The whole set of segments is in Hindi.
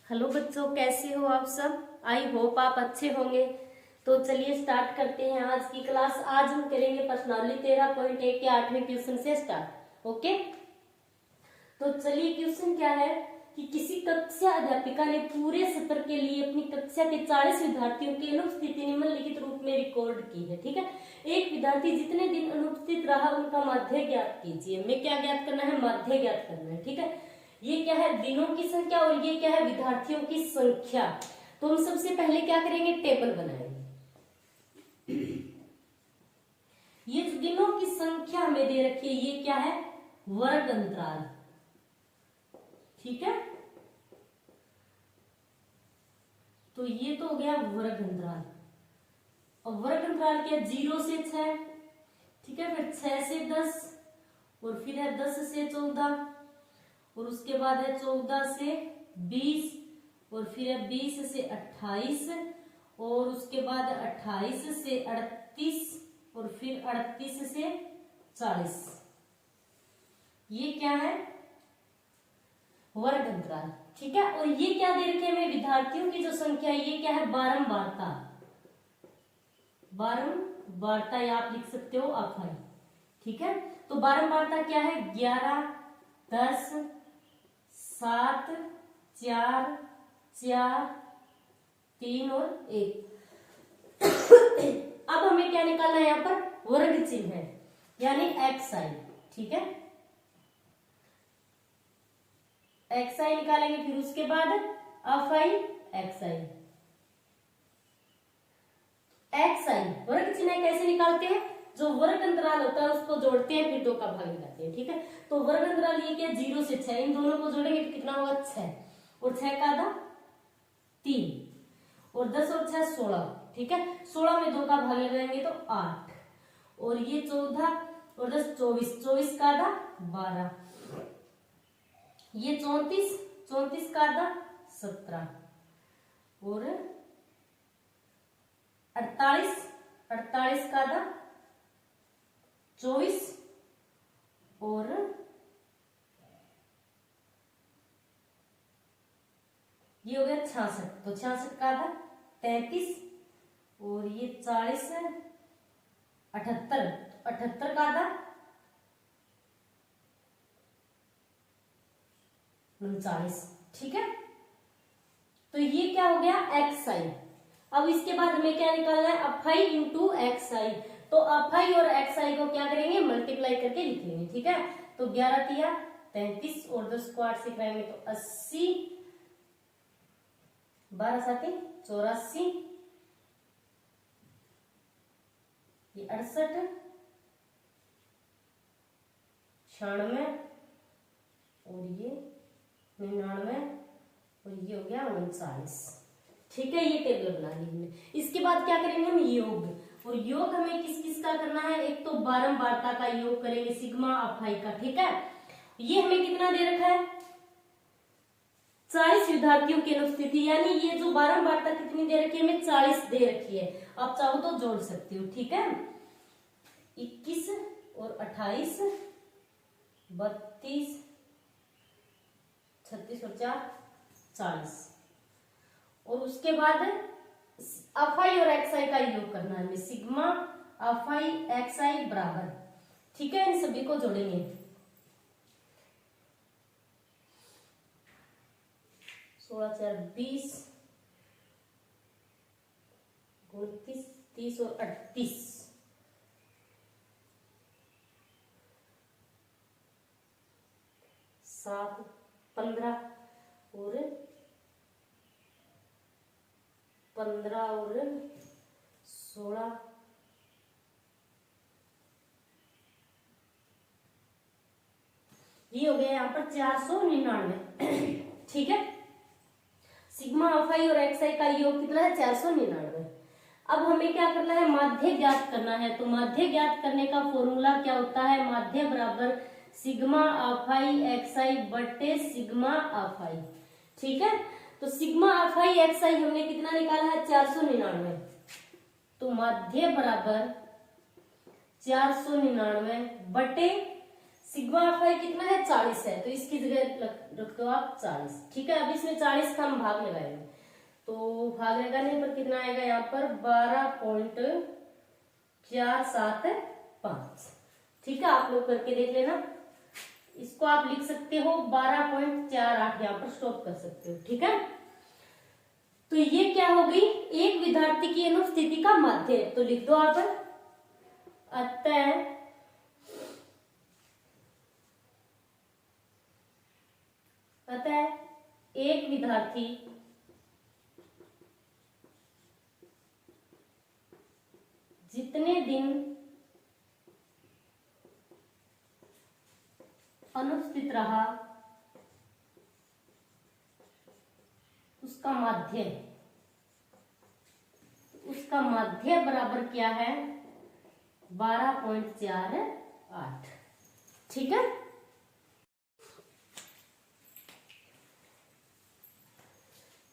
हेलो बच्चों, कैसे हो आप सब। आई होप आप अच्छे होंगे। तो चलिए स्टार्ट करते हैं आज की क्लास। आज हम करेंगे प्रश्नावली 13.1 के 8वें क्वेश्चन से स्टार्ट। ओके, तो चलिए क्वेश्चन क्या है कि किसी कक्षा अध्यापिका ने पूरे सत्र के लिए अपनी कक्षा के 40 विद्यार्थियों की अनुपस्थिति निम्नलिखित रूप में रिकॉर्ड की है। ठीक है, एक विद्यार्थी जितने दिन अनुपस्थित रहा उनका माध्य ज्ञात कीजिए। हमें क्या ज्ञात करना है? माध्य ज्ञात करना है। ठीक है, ये क्या है? दिनों की संख्या और ये क्या है? विद्यार्थियों की संख्या। तो हम सबसे पहले क्या करेंगे? टेबल बनाएंगे। ये जो दिनों की संख्या हमें दे रखी है ये क्या है? वर्ग अंतराल। ठीक है, तो ये तो हो गया वर्ग अंतराल। और वर्ग अंतराल क्या? 0 से 6। ठीक है, फिर 6 से 10 और फिर है 10 से 14 और उसके बाद है 14 से 20 और फिर है 20 से 28 और उसके बाद 28 से 38 और फिर 38 से 40। ये क्या है? वर्ग अंतराल। ठीक है, और ये क्या दे रखे हमें? विद्यार्थियों की जो संख्या है ये क्या है? बारंबारता। बारंबारता या आप लिख सकते हो अफाई। ठीक है, तो बारंबारता क्या है? 11, 10, 7, 4, 4, 3 और 1। अब हमें क्या निकालना है? यहाँ पर वर्ग चिन्ह है यानी एक्स आई। ठीक है, एक्स आई निकालेंगे, फिर उसके बाद F I X I. X I वर्ग चिन्ह कैसे निकालते हैं? जो वर्ग अंतराल होता है उसको जोड़ते हैं फिर 2 का भाग लगाते हैं। ठीक है, तो वर्ग अंतराल ये क्या? 0 से 6, इन दोनों को जोड़ेंगे तो कितना होगा? 6 और 6 का आधा 3 और 10 और 6 16। ठीक है, 16 में 2 का भाग लगाएंगे तो 8 और ये 14 और 10 24, 24 का आधा 12, ये 34, 34 का आधा 17 और 48, 48 का आधा 24 और ये हो गया 66, तो 66 का आधा 33 और ये 40 78, 78 का आधा 39। ठीक है, तो ये क्या हो गया? एक्स आई। अब इसके बाद हमें क्या निकालना है? अफाई इंटू एक्स आई। तो अफाई और एक्स आई को क्या करेंगे? मल्टीप्लाई करके लिख लेंगे। ठीक है, तो 11 तिया 33 और 10 को 8 से कराएंगे तो 80, 12 साथी 84, ये 68, 96 और ये 99 और ये हो गया 39। ठीक है, ये टेबल बना ली हमने। इसके बाद क्या करेंगे हम? योग। और योग हमें किस किस का करना है? एक तो बारंबारता का योग करेंगे, सिग्मा अफाई का। ठीक है, ये हमें कितना दे रखा है? 40 विद्यार्थियों की अनुपस्थिति, यानी ये जो बारंबारता कितनी दे रखी है? हमें 40 दे रखी है। आप चाहो तो जोड़ सकते हो। ठीक है, 21 और 28, 32, 36 और 4 40 और उसके बाद अफाई और एक्स आई का योग करना है हमें। सिग्मा अफाई एक्स आई बराबर। ठीक है, इन सभी को जोड़ेंगे। 16 4 20, 29, 30 और 38, 7 15 और 15 और 16, ये हो गया यहाँ पर 499। ठीक है, सिग्मा अफाई और एक्स आई का योग कितना है? 499। अब हमें क्या करना है? माध्य ज्ञात करना है। तो माध्य ज्ञात करने का फॉर्मूला क्या होता है? माध्य बराबर सिग्मा अफाई एक्स आई बटे सिग्मा अफाई। ठीक है, तो सिग्मा अफाई एक्स आई हमने कितना निकाला है? 499। तो माध्य बराबर 499 बटे सिग्मा ऑफ आई कितना है 40 है, तो इसकी जगह रख दो आप 40। ठीक है, अब इसमें 40 का हम भाग लगाएंगे, तो भाग लगाने पर कितना आएगा यहाँ पर 12.475। ठीक है, आप लोग करके देख लेना। इसको आप लिख सकते हो 12.48, यहाँ पर स्टॉप कर सकते हो। ठीक है, तो ये क्या हो गई, एक विद्यार्थी की अनुपस्थिति का माध्य, तो लिख दो आप अतः एक विद्यार्थी जितने दिन अनुपस्थित रहा उसका माध्य बराबर क्या है 12.48। ठीक है,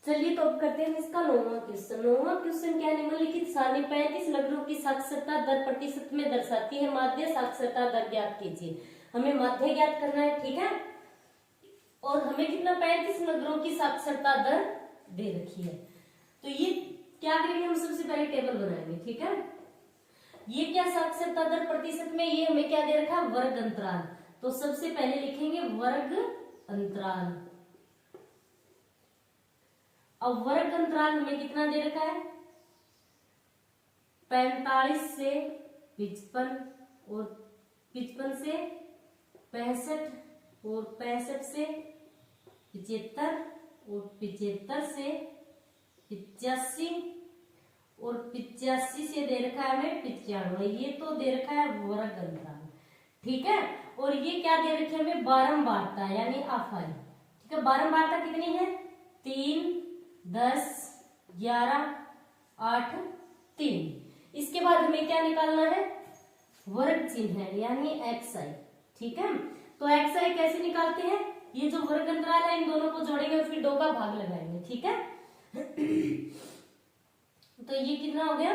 चलिए तो अब करते हैं इसका 9वां क्वेश्चन। 9वां क्वेश्चन क्या है, निम्नलिखित सारणी 35 नगरों की साक्षरता दर प्रतिशत में दर्शाती है, माध्य साक्षरता दर ज्ञात कीजिए। हमें माध्य ज्ञात करना है। ठीक है, और हमें कितना 35 नगरों की साक्षरता दर दे रखी है, तो ये क्या करेंगे, हम सबसे पहले टेबल बनाएंगे। ठीक है, ये क्या साक्षरता दर प्रतिशत में, ये हमें क्या दे रखा है वर्ग अंतराल, तो सबसे पहले लिखेंगे वर्ग अंतराल। अब वर्ग अंतराल हमें कितना दे रखा है 45 से 55 और 55 से 65 और 65 से 75 और 75 से 85 और 85 से दे रखा है हमें 95, ये तो दे रखा है वर्ग अंतराल। ठीक है, और ये क्या दे रखी है हमें बारंबारता यानी अफाई। ठीक है, बारंबारता कितनी है 3, 10, 11, 8, 3। इसके बाद हमें क्या निकालना है वर्ग चिन्ह है यानी एक्सआई। ठीक है, तो एक्सआई कैसे निकालते हैं, ये जो वर्ग अंतराल है इन दोनों को जोड़ेंगे और फिर 2 का भाग लगाएंगे। ठीक है, तो ये कितना हो गया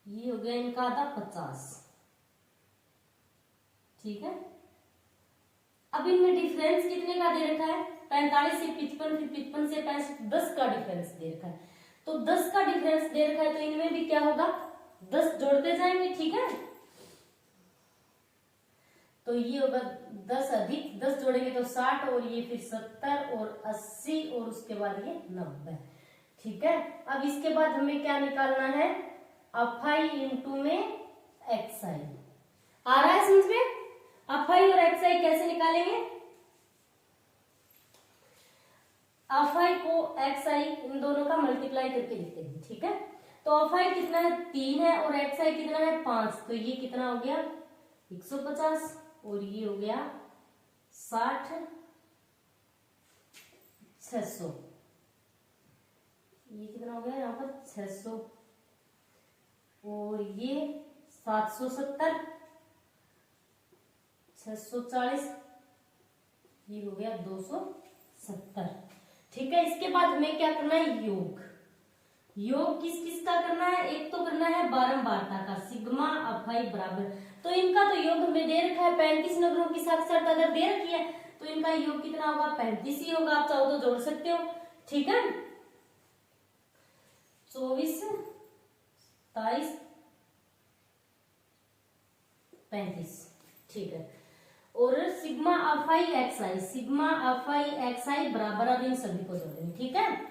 ये हो गया इनका आधा 50। ठीक है, अब इनमें डिफरेंस कितने का दे रखा है 45 से 55, फिर 55 से 65, 10 का डिफरेंस दे रखा है। तो 10 का डिफरेंस दे रखा है, तो इनमें भी क्या होगा 10 जोड़ते जाएंगे। ठीक है, तो ये होगा 10 अधिक 10 जोड़ेंगे तो 60 और ये फिर 70 और 80 और उसके बाद ये 90। ठीक है, अब इसके बाद हमें क्या निकालना है अफाई इंटू में एक्सआई। आ रहा है समझ में, अफाई और एक्सआई कैसे निकालेंगे, अफाई को एक्सआई इन दोनों का मल्टीप्लाई करके लिखते हैं। ठीक है, तो अफाई कितना है 3 है और एक्सआई कितना है 5, तो ये कितना हो गया 150 और ये हो गया 60, 600, ये कितना हो गया यहाँ पर 600 और ये 770, 640, ये हो गया 270। ठीक है, इसके बाद हमें क्या करना है योग। योग किस किस का करना है, एक तो करना है बारंबारता का सिग्मा अफाई बराबर, तो इनका तो योग हमें दे रखा है 35 नगरों की साक्षरता दर दे रखी है, तो इनका योग कितना होगा 35 ही होगा, आप चाहो तो जोड़ सकते हो। ठीक है, 24, 27, 35। ठीक है, और सिग्मा अफाई एक्सआई, सिग्मा अफाई एक्सआई बराबर, अब इन सभी को जोड़ेंगे। ठीक है,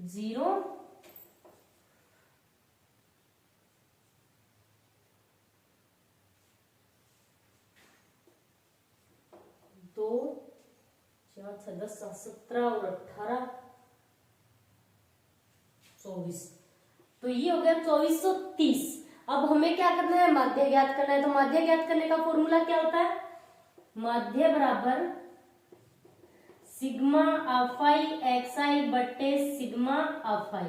0, 2, 4, 6, 10, 17 और 18, 24, तो ये हो गया 2430। अब हमें क्या करना है माध्य ज्ञात करना है, तो माध्य ज्ञात करने का फॉर्मूला क्या होता है माध्य बराबर सिग्मा अफाई एक्सआई बट्टे सिग्मा अफाई,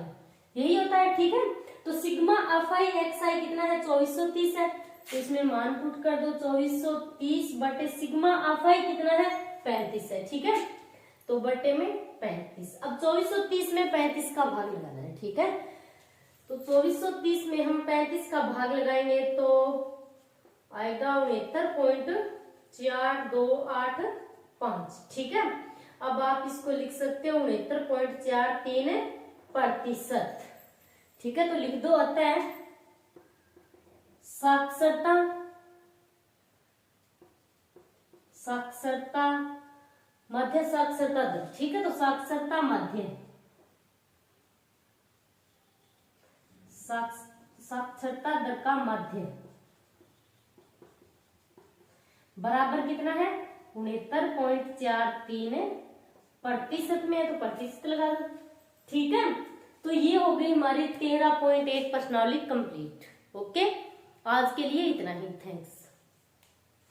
यही होता है। ठीक है, तो सिग्मा अफाई एक्सआई कितना है 2430 है, तो इसमें मान पुट कर दो 2430 बटे सिग्मा अफाई कितना है 35 है। ठीक है, तो बटे में 35, अब 2430 में 35 का भाग लगाना है। ठीक है, तो 2430 में हम 35 का भाग लगाएंगे तो आएगा 69.4285। ठीक है, अब आप इसको लिख सकते हो 69.43%। ठीक है, तो लिख दो अतः साक्षरता मध्य साक्षरता दर। ठीक है, तो साक्षरता मध्य साक्षरता दर का मध्य बराबर कितना है 69.43% में है, तो प्रतिशत लगा दो। ठीक है, तो ये हो गई हमारी 13.1 प्रश्नावली कंप्लीट। ओके, आज के लिए इतना ही। थैंक्स।